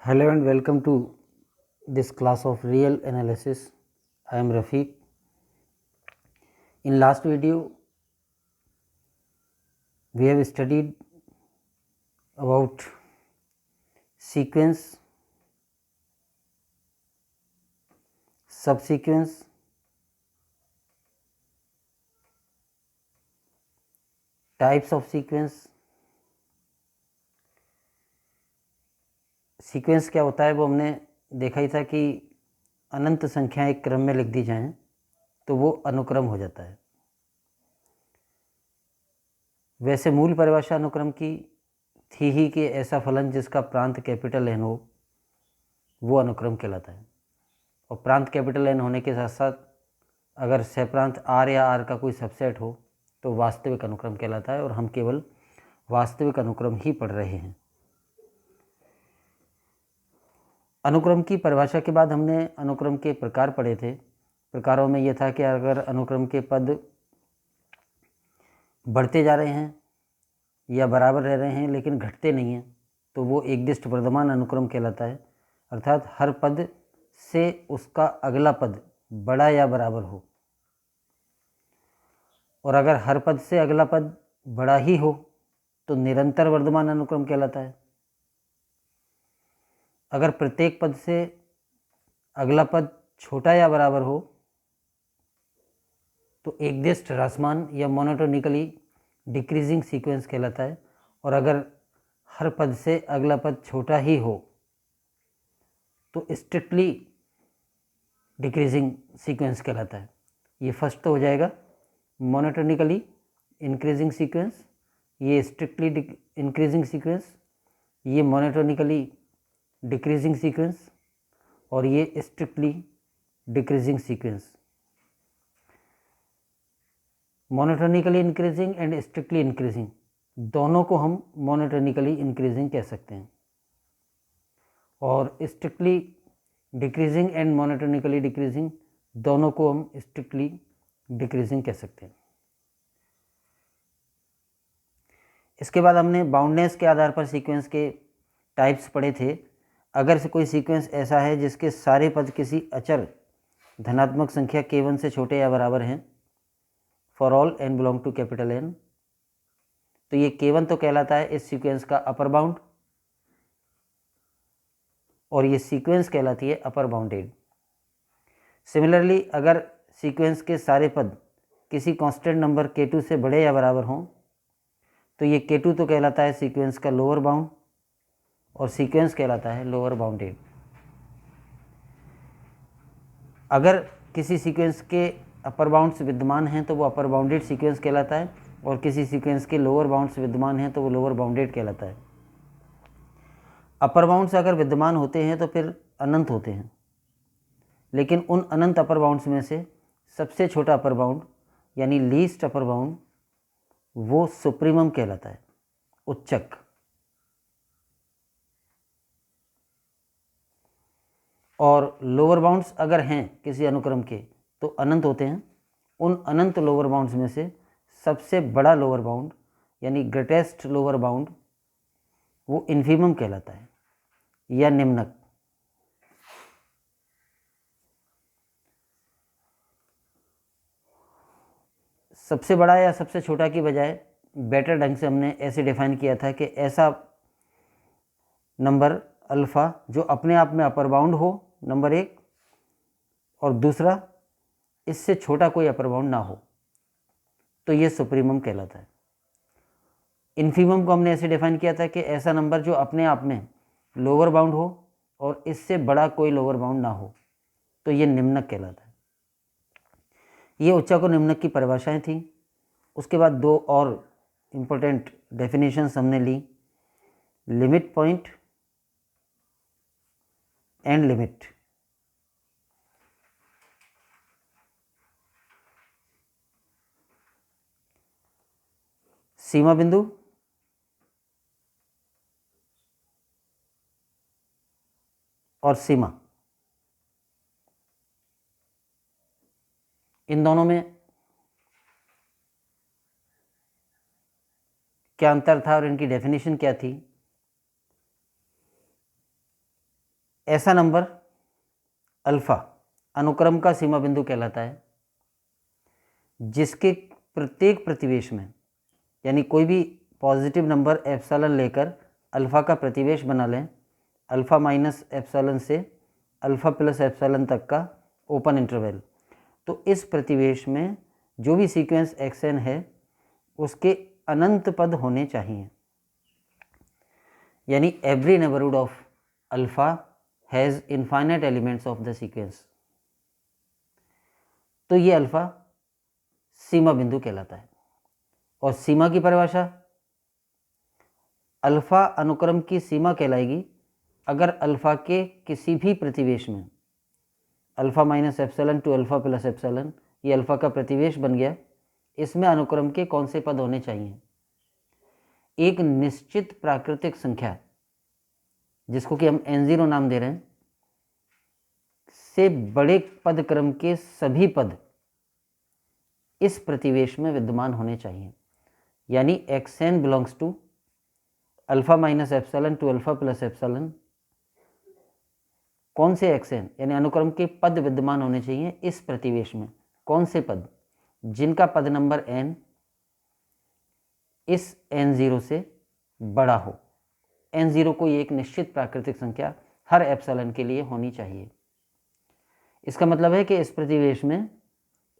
Hello and welcome to this class of real analysis. I am Rafiq. In last video, we have studied about sequence, subsequence, types of sequence. Sequence क्या होता है वो हमने देखा ही था कि अनंत संख्याएं एक क्रम में लिख दी जाएं तो वो अनुक्रम हो जाता है। वैसे मूल परिभाषा अनुक्रम की थी ही कि ऐसा फलन जिसका प्रांत कैपिटल एन हो वो अनुक्रम कहलाता है, और प्रांत कैपिटल एन होने के साथ साथ अगर सहप्रांत आर या आर का कोई सबसेट हो तो वास्तविक अनुक्रम कहलाता है, और हम केवल वास्तविक अनुक्रम ही पढ़ रहे हैं। अनुक्रम की परिभाषा के बाद हमने अनुक्रम के प्रकार पढ़े थे। प्रकारों में यह था कि अगर अनुक्रम के पद बढ़ते जा रहे हैं या बराबर रह रहे हैं लेकिन घटते नहीं हैं तो वो एकदिष्ट वर्धमान अनुक्रम कहलाता है, अर्थात हर पद से उसका अगला पद बड़ा या बराबर हो। और अगर हर पद से अगला पद बड़ा ही हो तो निरंतर वर्धमान अनुक्रम कहलाता है। अगर प्रत्येक पद से अगला पद छोटा या बराबर हो तो एकदिष्ट ह्रासमान या मोनोटोनिकली डिक्रीजिंग सीक्वेंस कहलाता है, और अगर हर पद से अगला पद छोटा ही हो तो स्ट्रिक्टली डिक्रीजिंग सीक्वेंस कहलाता है। ये फर्स्ट तो हो जाएगा मोनोटोनिकली इंक्रीजिंग सीक्वेंस, ये स्ट्रिक्टली इंक्रीजिंग सीक्वेंस, ये मोनोटोनिकली डिक्रीजिंग सीक्वेंस, और ये strictly decreasing sequence. Monotonically increasing and strictly increasing दोनों को हम मोनोटोनिकली इंक्रीजिंग कह सकते हैं, और strictly decreasing and monotonically decreasing दोनों को हम स्ट्रिक्टली डिक्रीजिंग कह सकते हैं। इसके बाद हमने बाउंडनेस के आधार पर सीक्वेंस के टाइप्स पढ़े थे। अगर से कोई सीक्वेंस ऐसा है जिसके सारे पद किसी अचर धनात्मक संख्या k1 से छोटे या बराबर हैं, for all n belong to capital N, तो ये k1 तो कहलाता है इस सीक्वेंस का अपर बाउंड, और ये सीक्वेंस कहलाती है अपर बाउंडेड। सिमिलरली अगर सीक्वेंस के सारे पद किसी कांस्टेंट नंबर k2 से बड़े या बराबर हों तो ये k2 तो कहलाता है सीक्वेंस का लोअर बाउंड, और सीक्वेंस कहलाता है लोअर बाउंडेड। अगर किसी सीक्वेंस के अपर बाउंड्स विद्यमान हैं तो वो अपर बाउंडेड सीक्वेंस कहलाता है, और किसी सीक्वेंस के लोअर बाउंड्स विद्यमान हैं तो वो लोअर बाउंडेड कहलाता है। अपर बाउंड्स अगर विद्यमान होते हैं तो फिर अनंत होते हैं, लेकिन उन अनंत अपर बाउंड्स में से सबसे छोटा अपर बाउंड यानी लीस्ट अपर बाउंड वो सुप्रीमम कहलाता है, उच्चक। और लोअर बाउंड्स अगर हैं किसी अनुक्रम के तो अनंत होते हैं। उन अनंत लोअर बाउंड्स में से सबसे बड़ा लोअर बाउंड यानी ग्रेटेस्ट लोअर बाउंड वो इन्फीमम कहलाता है या निम्नक। सबसे बड़ा या सबसे छोटा की बजाय बेटर ढंग से हमने ऐसे डिफाइन किया था कि ऐसा नंबर अल्फ़ा जो अपने आप में अपर बाउंड हो, नंबर एक, और दूसरा इससे छोटा कोई अपर बाउंड ना हो, तो ये सुप्रीमम कहलाता है। इन्फीमम को हमने ऐसे डिफाइन किया था कि ऐसा नंबर जो अपने आप में लोअर बाउंड हो और इससे बड़ा कोई लोअर बाउंड ना हो, तो ये निम्नक कहलाता है। ये उच्चक और निम्नक की परिभाषाएं थी। उसके बाद दो और इम्पोर्टेंट डेफिनेशंस हमने ली, लिमिट पॉइंट एंड लिमिट। सीमा बिंदु और सीमा, इन दोनों में क्या अंतर था और इनकी डेफिनेशन क्या थी। ऐसा नंबर अल्फ़ा अनुक्रम का सीमा बिंदु कहलाता है जिसके प्रत्येक प्रतिवेश में, यानी कोई भी पॉजिटिव नंबर एप्सिलॉन लेकर अल्फ़ा का प्रतिवेश बना लें, अल्फ़ा माइनस एप्सिलॉन से अल्फ़ा प्लस एप्सिलॉन तक का ओपन इंटरवल, तो इस प्रतिवेश में जो भी सीक्वेंस xn है उसके अनंत पद होने चाहिए। यानी every neighbourhood of alpha has infinite elements of the sequence. तो ये अल्फ़ा सीमा बिंदु कहलाता है। और सीमा की परिभाषा, अल्फ़ा अनुक्रम की सीमा कहलाएगी अगर अल्फ़ा के किसी भी प्रतिवेश में alpha minus epsilon to alpha plus epsilon, ये अल्फ़ा का प्रतिवेश बन गया, इसमें अनुक्रम के कौन से पद होने चाहिए? एक निश्चित प्राकृतिक संख्या जिसको कि हम n0 नाम दे रहे हैं से बड़े पद क्रम के सभी पद इस प्रतिवेश में विद्यमान होने चाहिए। यानी xn belongs to alpha minus epsilon to alpha plus epsilon. कौन से xn यानी अनुक्रम के पद विद्यमान होने चाहिए इस प्रतिवेश में? कौन से पद? जिनका पद नंबर n इस n0 से बड़ा हो। n0 कोई एक निश्चित प्राकृतिक संख्या हर एप्सिलॉन के लिए होनी चाहिए। इसका मतलब है कि इस प्रतिवेश में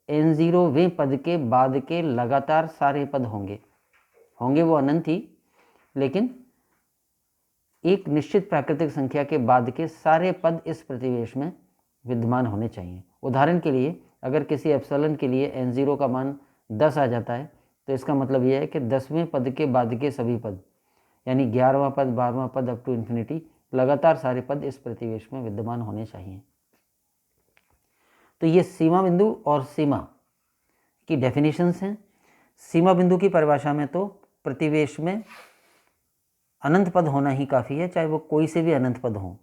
n0 वें पद के बाद के लगातार सारे पद होंगे वो अनंत ही, लेकिन एक निश्चित प्राकृतिक संख्या के बाद के सारे पद इस प्रतिवेश में विद्यमान होने चाहिए। उदाहरण के लिए अगर किसी एप्सिलॉन के लिए n0 का मान 10 आ जाता है तो इसका मतलब यह है कि 10वें पद के बाद के सभी पद यानी 11वां पद, 12वां पद अप टू इन्फिनिटी लगातार सारे पद इस प्रतिवेश में विद्यमान होने चाहिए। तो ये सीमा बिंदु और सीमा की डेफिनेशंस हैं। सीमा बिंदु की परिभाषा में तो प्रतिवेश में अनंत पद होना ही काफ़ी है, चाहे वो कोई से भी अनंत पद हों,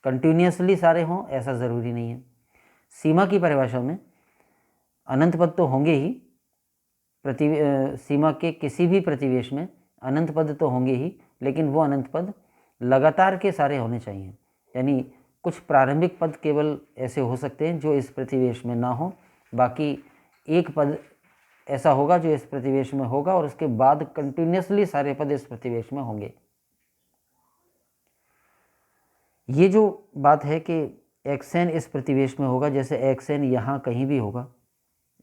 कंटिन्यूसली सारे हों ऐसा ज़रूरी नहीं है। सीमा की परिभाषा में अनंत पद तो होंगे ही, सीमा के किसी भी प्रतिवेश में अनंत पद तो होंगे ही, लेकिन वो अनंत पद लगातार के सारे होने चाहिए। यानी कुछ प्रारंभिक पद केवल ऐसे हो सकते हैं जो इस प्रतिवेश में ना हो, बाकी एक पद ऐसा होगा जो इस प्रतिवेश में होगा और उसके बाद कंटिन्यूसली सारे पद इस प्रतिवेश में होंगे। ये जो बात है कि xn इस प्रतिवेश में होगा, जैसे xn यहाँ कहीं भी होगा,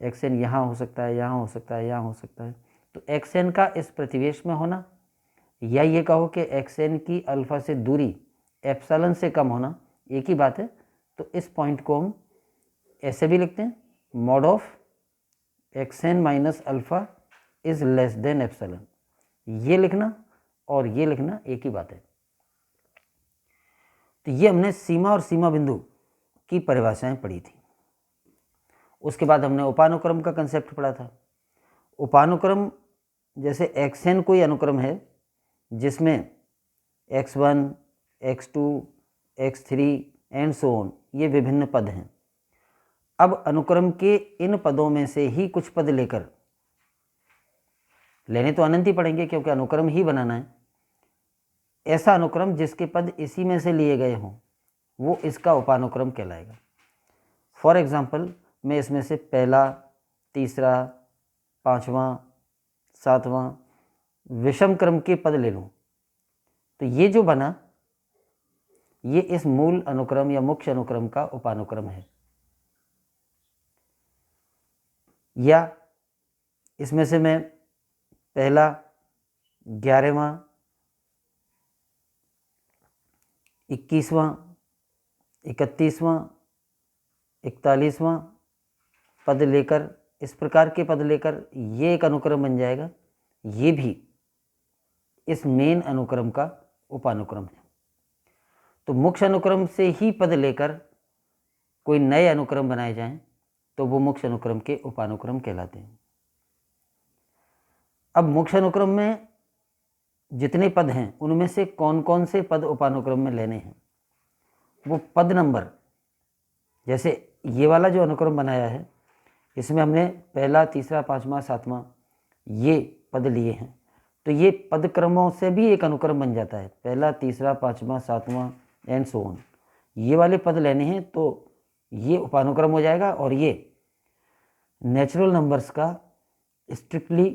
xn यहाँ हो सकता है, यहाँ हो सकता है, यहाँ हो सकता है, तो xn का इस प्रतिवेश में होना, या ये कहो कि xn की अल्फ़ा से दूरी एप्सिलॉन से कम होना, एक ही बात है। तो इस पॉइंट को हम ऐसे भी लिखते हैं, mod of xn minus alpha is less than epsilon. ये लिखना और ये लिखना एक ही बात है। तो ये हमने सीमा और सीमा बिंदु की परिभाषाएं पढ़ी थी। उसके बाद हमने उपानुक्रम का कंसेप्ट पढ़ा था। उपानुक्रम जैसे xn कोई अनुक्रम है जिसमें x1, x2, x3 and so on ये विभिन्न पद हैं। अब अनुक्रम के इन पदों में से ही कुछ पद लेने तो अनंत ही पड़ेंगे क्योंकि अनुक्रम ही बनाना है। ऐसा अनुक्रम जिसके पद इसी में से लिए गए हों वो इसका उपानुक्रम कहलाएगा। फॉर एग्जाम्पल मैं इसमें से पहला, तीसरा, पाँचवां, सातवां विषम क्रम के पद ले लूँ तो ये जो बना ये इस मूल अनुक्रम या मुख्य अनुक्रम का उपानुक्रम है। या इसमें से मैं पहला, 11वां, 21वां, 31वां, 41वां पद लेकर, इस प्रकार के पद लेकर ये एक अनुक्रम बन जाएगा। ये भी इस मेन अनुक्रम का उपानुक्रम है। तो मुख्य अनुक्रम से ही पद लेकर कोई नए अनुक्रम बनाए जाएं तो वो मुख्य अनुक्रम के उपानुक्रम कहलाते हैं। अब मुख्य अनुक्रम में जितने पद हैं उनमें से कौन कौन से पद उपानुक्रम में लेने हैं, वो पद नंबर, जैसे ये वाला जो अनुक्रम बनाया है इसमें हमने पहला, तीसरा, पाँचवा, सातवां ये पद लिए हैं, तो ये पद क्रमों से भी एक अनुक्रम बन जाता है। पहला, तीसरा, पाँचवा, सातवां एंड सो ऑन, ये वाले पद लेने हैं तो ये उपानुक्रम हो जाएगा और ये नेचुरल नंबर्स का स्ट्रिक्टली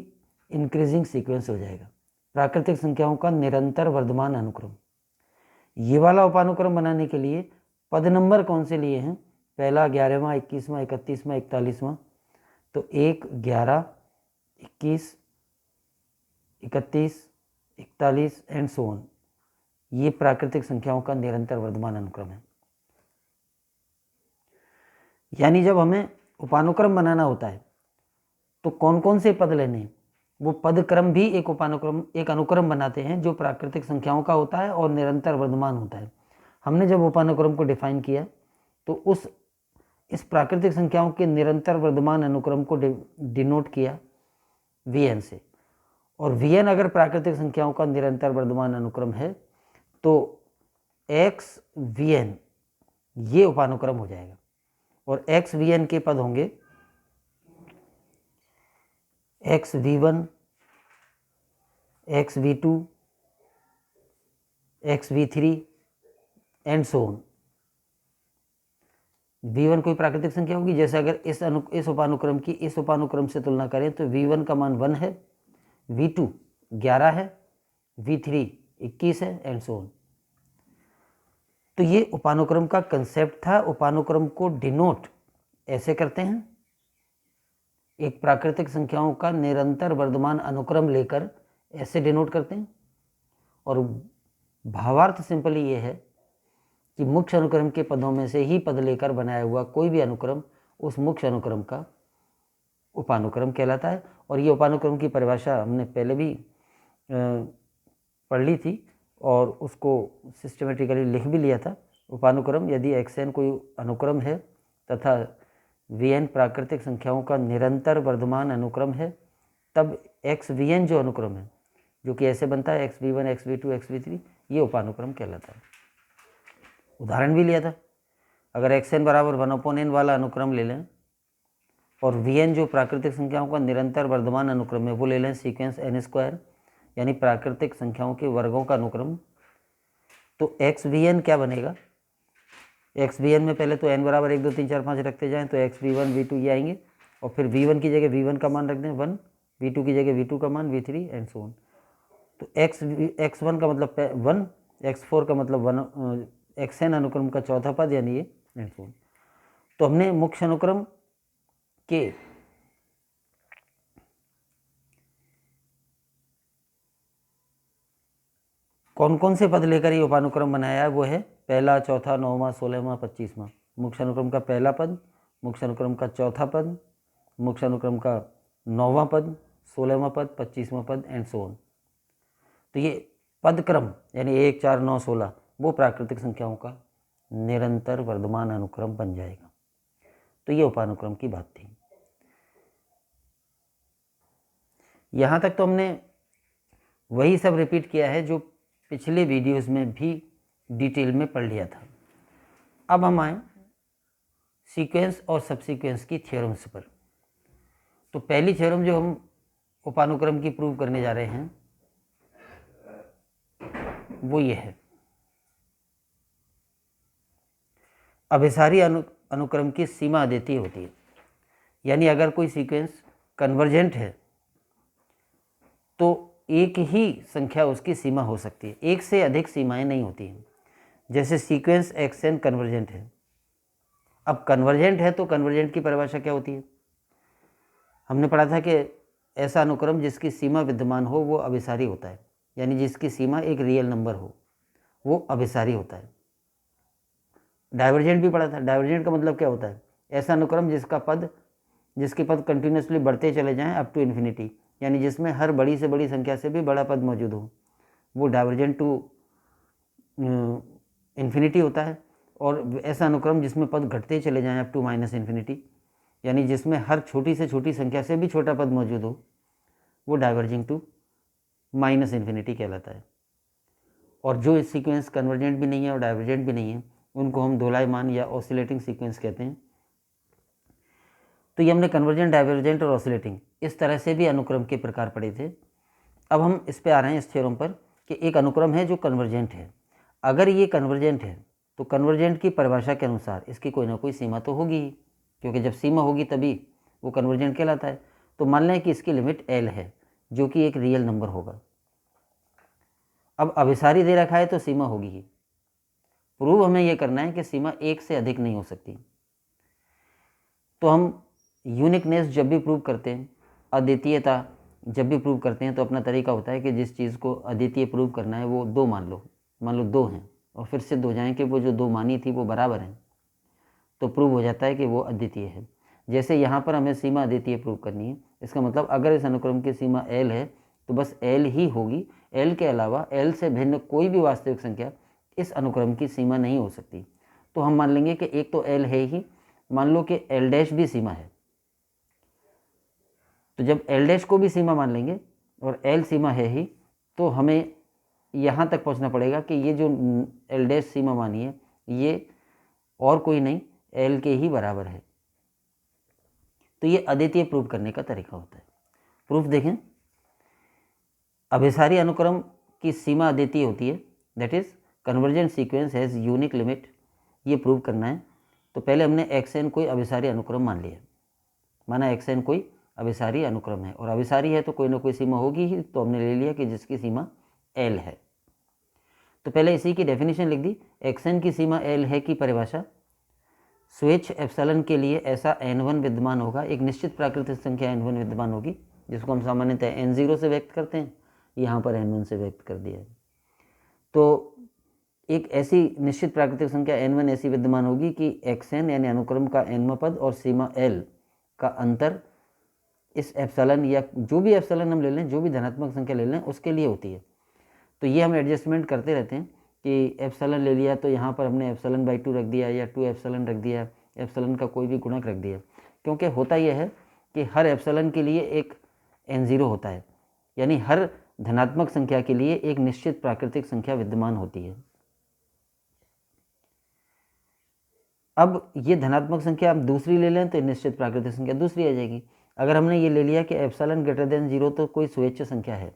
इंक्रीजिंग सीक्वेंस हो जाएगा, प्राकृतिक संख्याओं का निरंतर वर्धमान अनुक्रम। ये वाला उपानुक्रम बनाने के लिए पद नंबर कौन से लिए हैं? पहला 11वां, 21वां, 31वां, 41वां। तो 1, 11, 21, 31, 41 एंड सो ऑन। ये प्राकृतिक संख्याओं का निरंतर वर्धमान अनुक्रम है। यानी जब हमें उपानुक्रम बनाना होता है तो कौन कौन से पद लेने हैं? वो पद क्रम भी एक अनुक्रम बनाते हैं जो प्राकृतिक संख्याओं का होता है और निरंतर वर्धमान होता है। हमने जब उपानुक्रम को डिफाइन किया तो इस प्राकृतिक संख्याओं के निरंतर वर्धमान अनुक्रम को डिनोट किया Vn से, और Vn अगर प्राकृतिक संख्याओं का निरंतर वर्धमान अनुक्रम है तो XVn ये उपानुक्रम हो जाएगा, और XVn के पद होंगे XV1, XV2, XV3 and so on. V1 कोई प्राकृतिक संख्या होगी, जैसे अगर इस उपानुक्रम की इस उपानुक्रम से तुलना करें तो V1 का मान 1 है, V2 11 है, V3 21 है एंड सो ऑन। तो ये उपानुक्रम का कंसेप्ट था। उपानुक्रम को डिनोट ऐसे करते हैं, एक प्राकृतिक संख्याओं का निरंतर वर्धमान अनुक्रम लेकर ऐसे डिनोट करते हैं, और भावार्थ सिंपली ये है कि मुख्य अनुक्रम के पदों में से ही पद लेकर बनाया हुआ कोई भी अनुक्रम उस मुख्य अनुक्रम का उपानुक्रम कहलाता है। और ये उपानुक्रम की परिभाषा हमने पहले भी पढ़ ली थी और उसको सिस्टमेटिकली लिख भी लिया था। उपानुक्रम यदि xn कोई अनुक्रम है तथा Vn प्राकृतिक संख्याओं का निरंतर वर्धमान अनुक्रम है, तब XVn जो अनुक्रम है, जो कि ऐसे बनता है XV1, XV2, XV3, ये उपानुक्रम कहलाता है। उदाहरण भी लिया था, अगर xn बराबर 1/n वाला अनुक्रम ले लें और Vn जो प्राकृतिक संख्याओं का निरंतर वर्धमान अनुक्रम है वो ले लें सीक्वेंस n², यानी प्राकृतिक संख्याओं के वर्गों का अनुक्रम, तो XVn क्या बनेगा? XVn में पहले तो n बराबर 1, 2, 3, 4, 5 रखते जाएं तो XV1, V2 ये आएंगे, और फिर V1 की जगह V1 का मान रख दें 1, V2 की जगह V2 का मान V3 एंड सो ऑन। तो X1 का मतलब 1, X4 का मतलब 1, XN अनुक्रम का चौथा पद यानी ये एंड सो ऑन। तो हमने मुख्य अनुक्रम के कौन कौन से पद लेकर ये उपानुक्रम बनाया है, वो है पहला, चौथा, 9वां, 16वां, 25वां। मुख्य अनुक्रम का पहला पद, मुख्य अनुक्रम का चौथा पद, मुख्य अनुक्रम का 9वां पद, 16वां पद, 25वां पद एंड सो ऑन। तो ये पद क्रम यानी 1, 4, 9, 16 वो प्राकृतिक संख्याओं का निरंतर वर्धमान अनुक्रम बन जाएगा। तो ये उपानुक्रम की बात थी। यहाँ तक तो हमने वही सब रिपीट किया है जो पिछले वीडियोस में भी डिटेल में पढ़ लिया था। अब हम आए सीक्वेंस और सबसीक्वेंस की थ्योरम्स पर। तो पहली थ्योरम जो हम उपानुक्रम की प्रूव करने जा रहे हैं वो ये है, अभिसारी अनुक्रम की सीमा अद्वितीय होती है। यानी अगर कोई सीक्वेंस कन्वर्जेंट है तो एक ही संख्या उसकी सीमा हो सकती है, एक से अधिक सीमाएं नहीं होती हैं। जैसे सीक्वेंस xn कन्वर्जेंट है। अब कन्वर्जेंट है तो कन्वर्जेंट की परिभाषा क्या होती है? हमने पढ़ा था कि ऐसा अनुक्रम जिसकी सीमा विद्यमान हो वो अभिसारी होता है, यानी जिसकी सीमा एक रियल नंबर हो वो अभिसारी होता है। डाइवर्जेंट भी पढ़ा था। डाइवर्जेंट का मतलब क्या होता है? ऐसा अनुक्रम जिसके पद कंटिन्यूसली बढ़ते चले जाएं अप टू इन्फिनिटी, यानी जिसमें हर बड़ी से बड़ी संख्या से भी बड़ा पद मौजूद हो, वो डाइवर्जेंट टू इन्फिनिटी होता है। और ऐसा अनुक्रम जिसमें पद घटते चले जाएं अप टू माइनस इन्फिनिटी, यानी जिसमें हर छोटी से छोटी संख्या से भी छोटा पद मौजूद हो, वो डाइवर्जिंग टू माइनस इन्फिनिटी कहलाता है। और जो इस सीक्वेंस कन्वर्जेंट भी नहीं है और डाइवर्जेंट भी नहीं है, उनको हम दोलायमान या ऑसिलेटिंग सीक्वेंस कहते हैं। तो ये हमने कन्वर्जेंट, डाइवर्जेंट और ऑसिलेटिंग इस तरह से भी अनुक्रम के प्रकार पढ़े थे। अब हम इस पे आ रहे हैं इस थ्योरम पर कि एक अनुक्रम है जो कन्वर्जेंट है। अगर ये कन्वर्जेंट है तो कन्वर्जेंट की परिभाषा के अनुसार इसकी कोई ना कोई सीमा तो होगी ही, क्योंकि जब सीमा होगी तभी वो कन्वर्जेंट कहलाता है। तो मान लें कि इसकी लिमिट L है, जो कि एक रियल नंबर होगा। अब अभिसारी दे रखा है तो सीमा होगी ही। प्रूव हमें यह करना है कि सीमा एक से अधिक नहीं हो सकती। तो हम यूनिकनेस जब भी प्रूव करते हैं, अद्वितीयता जब भी प्रूव करते हैं, तो अपना तरीका होता है कि जिस चीज़ को अद्वितीय प्रूव करना है वो दो मान लो दो हैं, और फिर सिद्ध हो जाए कि वो जो दो मानी थी वो बराबर हैं, तो प्रूव हो जाता है कि वो अद्वितीय है। जैसे यहाँ पर हमें सीमा अद्वितीय प्रूव करनी है, इसका मतलब अगर इस अनुक्रम की सीमा L है तो बस L ही होगी। L के अलावा L से भिन्न कोई भी वास्तविक संख्या इस अनुक्रम की सीमा नहीं हो सकती। तो हम मान लेंगे कि एक तो L है ही, मान लो कि L डैश भी सीमा है। तो जब L डैश को भी सीमा मान लेंगे और L सीमा है ही, तो हमें यहाँ तक पहुँचना पड़ेगा कि ये जो L डैश सीमा मानी है ये और कोई नहीं L के ही बराबर है। तो ये अद्वितीय प्रूफ करने का तरीका होता है। प्रूफ देखें, अभिसारी अनुक्रम की सीमा अद्वितीय होती है, that is convergent sequence has unique limit. ये प्रूव करना है तो पहले हमने xn कोई अभिसारी अनुक्रम मान लिया, माना xn कोई अभिसारी अनुक्रम है, और अभिसारी है तो कोई ना कोई सीमा होगी ही, तो हमने ले लिया कि जिसकी सीमा L है। तो पहले इसी की डेफिनेशन लिख दी। xn की सीमा L है की परिभाषा, स्वेच्छ एप्सिलॉन के लिए ऐसा n1 विद्यमान होगा, एक निश्चित प्राकृतिक संख्या n1 विद्यमान होगी, जिसको हम सामान्यतः n0 से व्यक्त करते हैं, यहाँ पर n1 से व्यक्त कर दिया है। तो एक ऐसी निश्चित प्राकृतिक संख्या n1 ऐसी विद्यमान होगी कि xn यानी अनुक्रम का nवां पद और सीमा L का अंतर इस एप्सिलॉन या जो भी एप्सिलॉन हम ले लें, जो भी धनात्मक संख्या ले लें, उसके लिए होती है। तो ये हम एडजस्टमेंट करते रहते हैं कि एप्सिलॉन ले लिया तो यहाँ पर हमने एप्सिलॉन बाई 2 रख दिया, या 2 एप्सिलॉन रख दिया, एप्सिलॉन का कोई भी गुणक रख दिया, क्योंकि होता यह है कि हर एप्सिलॉन के लिए एक n0 होता है, यानी हर धनात्मक संख्या के लिए एक निश्चित प्राकृतिक संख्या विद्यमान होती है। अब ये धनात्मक संख्या हम दूसरी ले लें तो निश्चित प्राकृतिक संख्या दूसरी आ जाएगी। अगर हमने ये ले लिया कि एप्सिलॉन ग्रेटर देन 0 तो कोई स्वेच्छ संख्या है,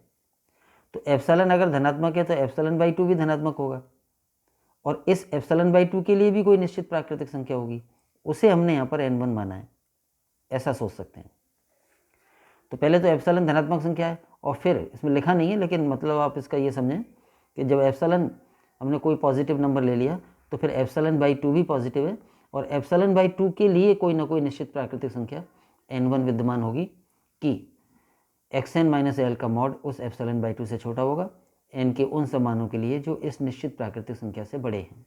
तो एप्सिलॉन अगर धनात्मक है तो एप्सिलॉन बाई 2 भी धनात्मक होगा, और इस एप्सिलॉन बाई 2 के लिए भी कोई निश्चित प्राकृतिक संख्या होगी, उसे हमने यहाँ पर n1 माना है, ऐसा सोच सकते हैं। तो पहले तो एप्सिलॉन धनात्मक संख्या है, और फिर इसमें लिखा नहीं है लेकिन मतलब आप इसका ये समझें कि जब एप्सिलॉन हमने कोई पॉजिटिव नंबर ले लिया तो फिर एप्सिलॉन बाई 2 भी पॉजिटिव है, और एप्सिलॉन बाई 2 के लिए कोई ना कोई निश्चित प्राकृतिक संख्या n1 विद्यमान होगी कि xn माइनस L का मॉड उस एप्सिलॉन बाई 2 से छोटा होगा n के उन सब मानों के लिए जो इस निश्चित प्राकृतिक संख्या से बड़े हैं,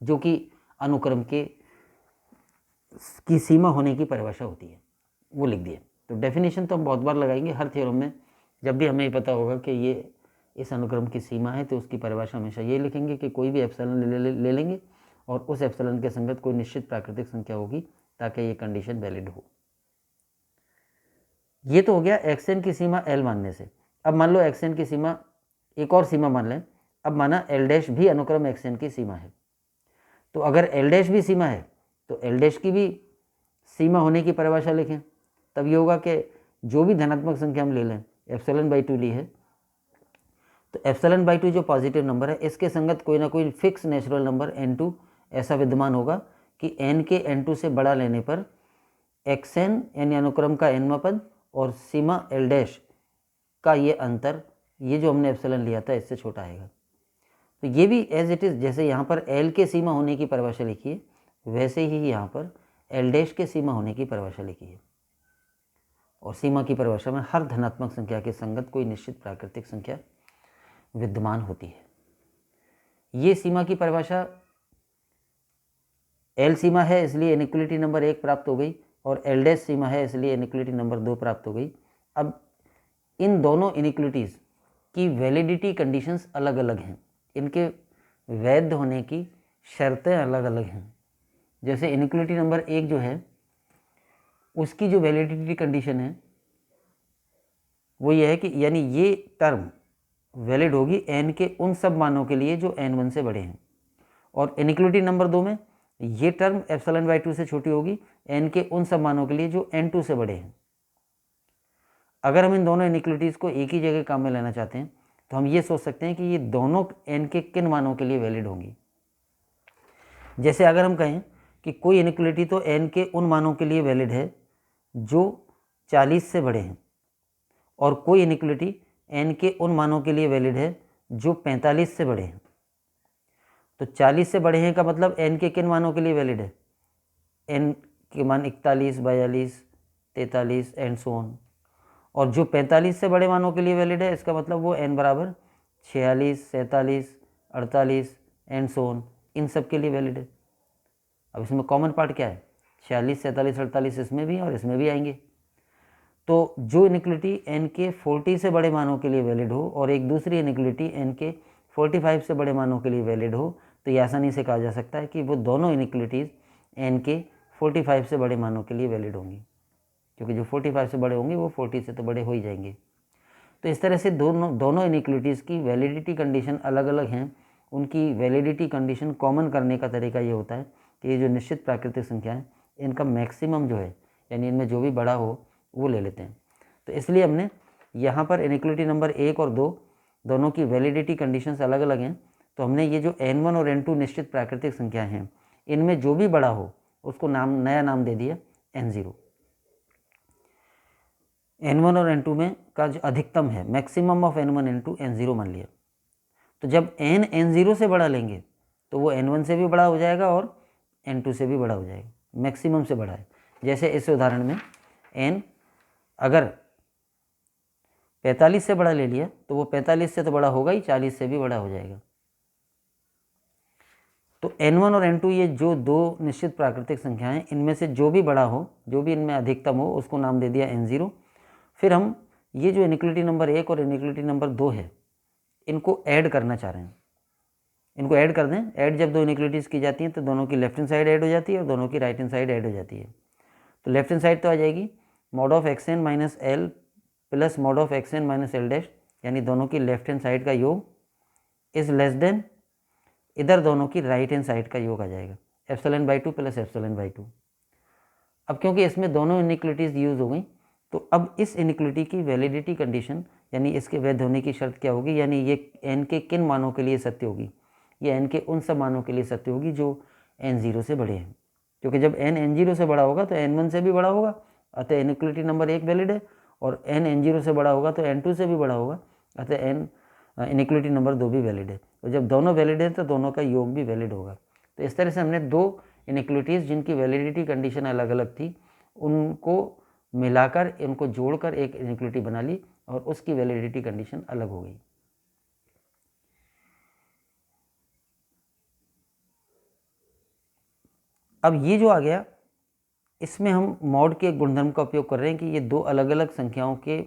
जो कि अनुक्रम की सीमा होने की परिभाषा होती है, वो लिख दिए। तो डेफिनेशन तो हम बहुत बार लगाएंगे हर थ्योरम में, जब भी हमें ये पता होगा कि ये इस अनुक्रम की सीमा है तो उसकी परिभाषा हमेशा ये लिखेंगे कि कोई भी एप्सिलॉन ले लेंगे और उस एप्सिलॉन के संगत कोई निश्चित प्राकृतिक संख्या होगी, ताकि ये कंडीशन वैलिड हो। ये तो हो गया xn की सीमा L मानने से। अब मान लो xn की सीमा एक और सीमा मान लें, अब माना L डैश भी अनुक्रम xn की सीमा है, तो अगर L डैश भी सीमा है तो L डैश की भी सीमा होने की परिभाषा लिखें। तब ये होगा कि जो भी धनात्मक संख्या हम ले लें, एप्सिलॉन बाई 2 ली है, तो एप्सिलॉन बाई 2 जो पॉजिटिव नंबर है इसके संगत कोई ना कोई फिक्स नेचुरल नंबर n2 ऐसा विद्यमान होगा कि n के n2 से बड़ा लेने पर xn यानी अनुक्रम का nवां पद और सीमा L डैश का ये अंतर, ये जो हमने एप्सिलॉन लिया था इससे छोटा आएगा। तो ये भी एज इट इज़, जैसे यहाँ पर L के सीमा होने की परिभाषा लिखी है, वैसे ही यहाँ पर L डैश के सीमा होने की परिभाषा लिखी है, और सीमा की परिभाषा में हर धनात्मक संख्या के संगत कोई निश्चित प्राकृतिक संख्या विद्यमान होती है। ये सीमा की परिभाषा L सीमा है इसलिए इनइक्वलिटी नंबर 1 प्राप्त हो गई, और L डैश सीमा है इसलिए इनइक्वलिटी नंबर 2 प्राप्त हो गई। अब इन दोनों इनइक्वलिटीज़ की वैलिडिटी कंडीशंस अलग अलग हैं, इनके वैध होने की शर्तें अलग अलग हैं। जैसे इनइक्वलिटी नंबर 1 जो है उसकी जो वैलिडिटी कंडीशन है वो ये है कि यानी ये टर्म वैलिड होगी n के उन सब मानों के लिए जो n1 से बड़े हैं, और इनइक्वलिटी नंबर 2 में ये टर्म एप्सिलॉन बाई 2 से छोटी होगी n के उन सब मानों के लिए जो n2 से बड़े हैं। अगर हम इन दोनों इनइक्वलिटीज़ को एक ही जगह काम में लेना चाहते हैं तो हम ये सोच सकते हैं कि ये दोनों n के किन मानों के लिए वैलिड होंगी। जैसे अगर हम कहें कि कोई इनइक्वलिटी तो n के उन मानों के लिए वैलिड है जो 40 से बड़े हैं, और कोई इनइक्वलिटी n के उन मानों के लिए वैलिड है जो 45 से बड़े हैं। तो 40 से बड़े हैं का मतलब n के किन मानों के लिए वैलिड है? n के मान 41, 42, 43 एंड सो ऑन। और जो 45 से बड़े मानों के लिए वैलिड है, इसका मतलब वो n बराबर 46, 47, 48 एंड सो ऑन, इन सब के लिए वैलिड है। अब इसमें कॉमन पार्ट क्या है? 46, 47, 48 इसमें भी और इसमें भी आएंगे। तो जो इनइक्वलिटी n के 40 से बड़े मानों के लिए वैलिड हो और एक दूसरी इनइक्वलिटी n के 45 से बड़े मानों के लिए वैलिड हो, तो ये आसानी से कहा जा सकता है कि वो दोनों इनइक्वलिटीज़ n के 45 से बड़े मानों के लिए वैलिड होंगी, क्योंकि जो 45 से बड़े होंगे वो 40 से तो बड़े हो ही जाएंगे। तो इस तरह से दोनों इनइक्वलिटीज़ की वैलिडिटी कंडीशन अलग अलग हैं। उनकी वैलिडिटी कंडीशन कॉमन करने का तरीका ये होता है कि ये जो निश्चित प्राकृतिक संख्या है, इनका मैक्सिमम जो है, यानी इनमें जो भी बड़ा हो वो ले लेते हैं। तो इसलिए हमने यहाँ पर इनइक्वलिटी नंबर 1 और 2 दोनों की वैलिडिटी कंडीशंस अलग अलग हैं। तो हमने ये जो n1 और n2 निश्चित प्राकृतिक संख्या हैं, इनमें जो भी बड़ा हो उसको नया नाम दे दिया n0। n1 और n2 में का जो अधिकतम है, maximum of n1 n2 n0 मान लिया। तो जब n n0 से बड़ा लेंगे तो वो n1 से भी बड़ा हो जाएगा और n2 से भी बड़ा हो जाएगा, मैक्सिमम से बड़ा है। जैसे इस उदाहरण में n अगर 45 से बड़ा ले लिया तो वो 45 से तो बड़ा होगा ही, 40 से भी बड़ा हो जाएगा। तो n1 और n2 ये जो दो निश्चित प्राकृतिक संख्याएं, इनमें से जो भी बड़ा हो, जो भी इनमें अधिकतम हो, उसको नाम दे दिया n0। फिर हम ये जो इनइक्वलिटी नंबर 1 और इनइक्वलिटी नंबर 2 है, इनको ऐड करना चाह रहे हैं। इनको ऐड कर दें। ऐड जब दो इनइक्वलिटीज़ की जाती हैं तो दोनों की लेफ्ट हैंड साइड ऐड हो जाती है और दोनों की राइट हैंड साइड ऐड हो जाती है। तो लेफ्ट हैंड साइड तो आ जाएगी mod of xn minus L plus mod of xn minus L dash, यानी दोनों की लेफ्ट हैंड साइड का योग इज लेस देन इधर दोनों की राइट हैंड साइड का योग आ जाएगा, ε/2 प्लस ε/2। अब क्योंकि इसमें दोनों इनइक्वलिटीज़ यूज़ हो गई, तो अब इस इनइक्वलिटी की वैलिडिटी कंडीशन, यानी इसके वैध होने की शर्त क्या होगी, यानी ये n के किन मानों के लिए सत्य होगी? ये n के उन सब मानों के लिए सत्य होगी जो n0 से बड़े हैं। क्योंकि जब n n0 से बड़ा होगा तो n1 से भी बड़ा होगा, अतः इनइक्वलिटी नंबर 1 वैलिड है, और n n0 से बड़ा होगा तो n2 से भी बड़ा होगा, अतः इनइक्वलिटी नंबर 2 भी वैलिड है। तो जब दोनों वैलिड है तो दोनों का योग भी वैलिड होगा। तो इस तरह से हमने दो इनइक्वलिटीज़ जिनकी वैलिडिटी कंडीशन अलग अलग थी, उनको मिलाकर, इनको जोड़कर एक इनइक्वलिटी बना ली और उसकी वैलिडिटी कंडीशन अलग हो गई। अब ये जो आ गया, इसमें हम मॉड के गुणधर्म का उपयोग कर रहे हैं कि ये दो अलग अलग संख्याओं के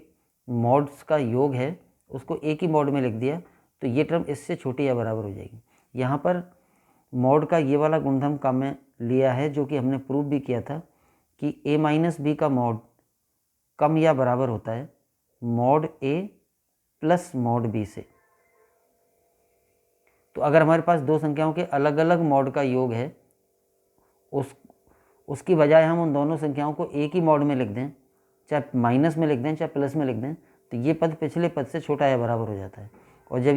मॉड्स का योग है, उसको एक ही मॉड में लिख दिया तो ये टर्म इससे छोटी या बराबर हो जाएगी। यहाँ पर मॉड का ये वाला गुणधर्म का मैं लिया है जो कि हमने प्रूव भी किया था कि a माइनस बी का मॉड कम या बराबर होता है mod a plus mod b से। तो अगर हमारे पास दो संख्याओं के अलग अलग मॉड का योग है, उसकी बजाय हम उन दोनों संख्याओं को एक ही मॉड में लिख दें, चाहे माइनस में लिख दें चाहे प्लस में लिख दें, तो ये पद पिछले पद से छोटा या बराबर हो जाता है। और जब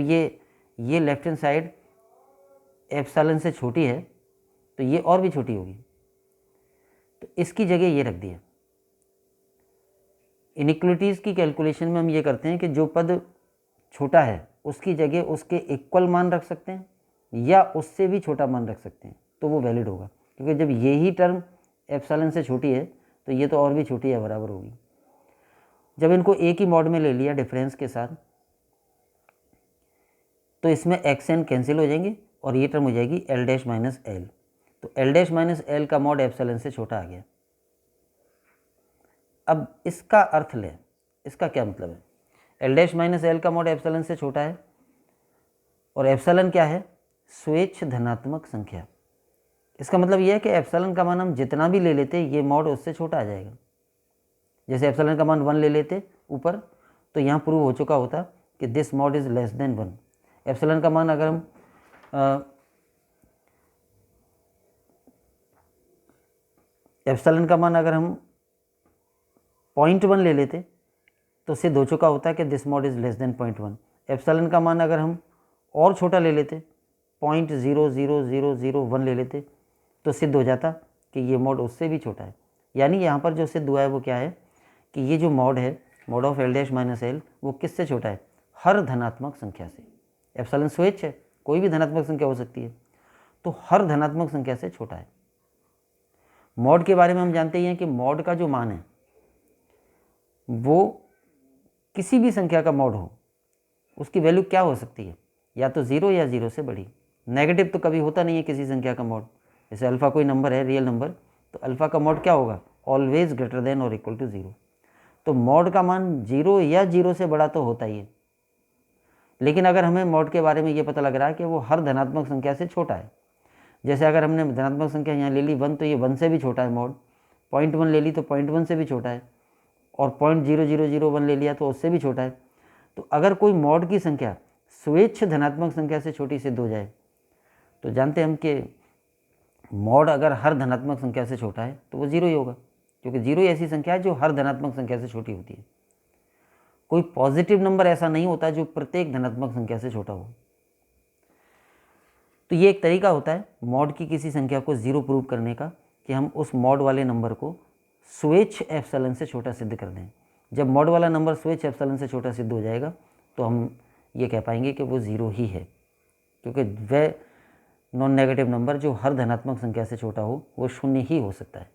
ये लेफ्ट हैंड साइड एप्सिलॉन से छोटी है तो ये और भी छोटी होगी, तो इसकी जगह ये रख दिया। इनइक्वलिटीज़ की कैलकुलेशन में हम ये करते हैं कि जो पद छोटा है उसकी जगह उसके इक्वल मान रख सकते हैं या उससे भी छोटा मान रख सकते हैं, तो वो वैलिड होगा। क्योंकि जब यही टर्म एप्सिलॉन से छोटी है तो ये तो और भी छोटी या बराबर होगी। जब इनको एक ही मॉड में ले लिया डिफरेंस के साथ, तो इसमें xn कैंसिल हो जाएंगे और ये टर्म हो जाएगी l डैश माइनस एल। तो l डैश माइनस एल का मॉड एप्सिलॉन से छोटा आ गया। अब इसका अर्थ लें, इसका क्या मतलब है? l डैश माइनस एल का मॉड एप्सिलॉन से छोटा है और एप्सिलॉन क्या है? स्वेच्छ धनात्मक संख्या। इसका मतलब यह है कि एप्सिलॉन का मान हम जितना भी ले लेते ये मॉड उससे छोटा आ जाएगा। जैसे एप्सिलॉन का मान 1 ले लेते ऊपर, तो यहाँ प्रूव हो चुका होता कि this mod is less than 1। Epsilon का मान अगर हम एप्सिलॉन का मान अगर हम 0.1 ले लेते तो सिद्ध हो चुका होता है कि this mod is less than 0.1। Epsilon का मान अगर हम और छोटा ले लेते 0.00001 ले लेते तो सिद्ध हो जाता कि ये मॉड उससे भी छोटा है। यानी यहाँ पर जो सिद्ध हुआ है वो क्या है कि ये जो मॉड है, mod of L dash minus L, वो किससे छोटा है? हर धनात्मक संख्या से। एप्सिलॉन स्वेच्छ है, कोई भी धनात्मक संख्या हो सकती है, तो हर धनात्मक संख्या से छोटा है। मॉड के बारे में हम जानते ही हैं कि मॉड का जो मान है वो किसी भी संख्या का मॉड हो, उसकी वैल्यू क्या हो सकती है? या तो 0 या 0 से बड़ी। नेगेटिव तो कभी होता नहीं है किसी संख्या का मॉड। जैसे अल्फ़ा कोई नंबर है, रियल नंबर, तो अल्फ़ा का मॉड क्या होगा? ऑलवेज ग्रेटर देन और इक्वल टू 0। तो मॉड का मान 0 या 0 से बड़ा तो होता ही है। लेकिन अगर हमें मॉड के बारे में ये पता लग रहा है कि वो हर धनात्मक संख्या से छोटा है, जैसे अगर हमने धनात्मक संख्या यहाँ ले ली 1, तो ये 1 से भी छोटा है मॉड। 0.1 ले ली तो 0.1 से भी छोटा है, और 0.0001 ले लिया तो उससे भी छोटा है। तो अगर कोई मॉड की संख्या स्वेच्छ धनात्मक संख्या से छोटी सिद्ध हो जाए, तो जानते हैं हम कि मॉड अगर हर धनात्मक संख्या से छोटा है तो वो 0 ही होगा, क्योंकि 0 ही ऐसी संख्या है जो हर धनात्मक संख्या से छोटी होती है। कोई पॉजिटिव नंबर ऐसा नहीं होता जो प्रत्येक धनात्मक संख्या से छोटा हो। तो ये एक तरीका होता है मॉड की किसी संख्या को 0 प्रूव करने का, कि हम उस मॉड वाले नंबर को स्वेच्छ एप्सिलॉन से छोटा सिद्ध कर दें। जब मॉड वाला नंबर स्वेच्छ एप्सिलॉन से छोटा सिद्ध हो जाएगा तो हम ये कह पाएंगे कि वो 0 ही है, क्योंकि वह नॉन नेगेटिव नंबर जो हर धनात्मक संख्या से छोटा हो वो 0 ही हो सकता है।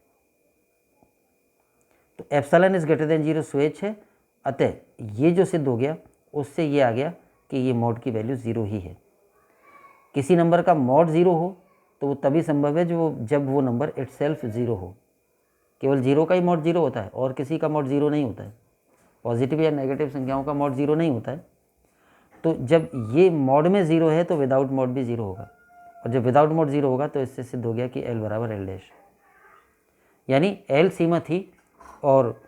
तो एप्सिलॉन इज ग्रेटर देन 0 स्वेच्छ है, अतः ये जो सिद्ध हो गया उससे ये आ गया कि ये मॉड की वैल्यू 0 ही है। किसी नंबर का मॉड 0 हो तो वो तभी संभव है जब वो नंबर इटसेल्फ 0 हो। केवल 0 का ही मॉड 0 होता है और किसी का मॉड 0 नहीं होता है। पॉजिटिव या नेगेटिव संख्याओं का मॉड 0 नहीं होता है। तो जब ये मॉड में 0 है तो विदाउट मॉड भी 0 होगा, और जब विदाउट मॉड 0 होगा तो इससे सिद्ध हो गया कि L बराबर L डैश। यानी L सीमा थी और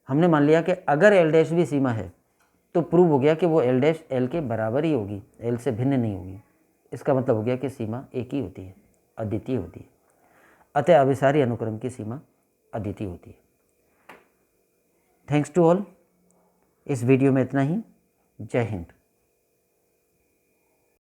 हमने मान लिया कि अगर L डैश भी सीमा है तो प्रूव हो गया कि वो L डैश L के बराबर ही होगी, L से भिन्न नहीं होगी। इसका मतलब हो गया कि सीमा एक ही होती है, अद्वितीय होती है। अतः अभिसारी अनुक्रम की सीमा अद्वितीय होती है। Thanks to all. इस वीडियो में इतना ही। जय हिंद।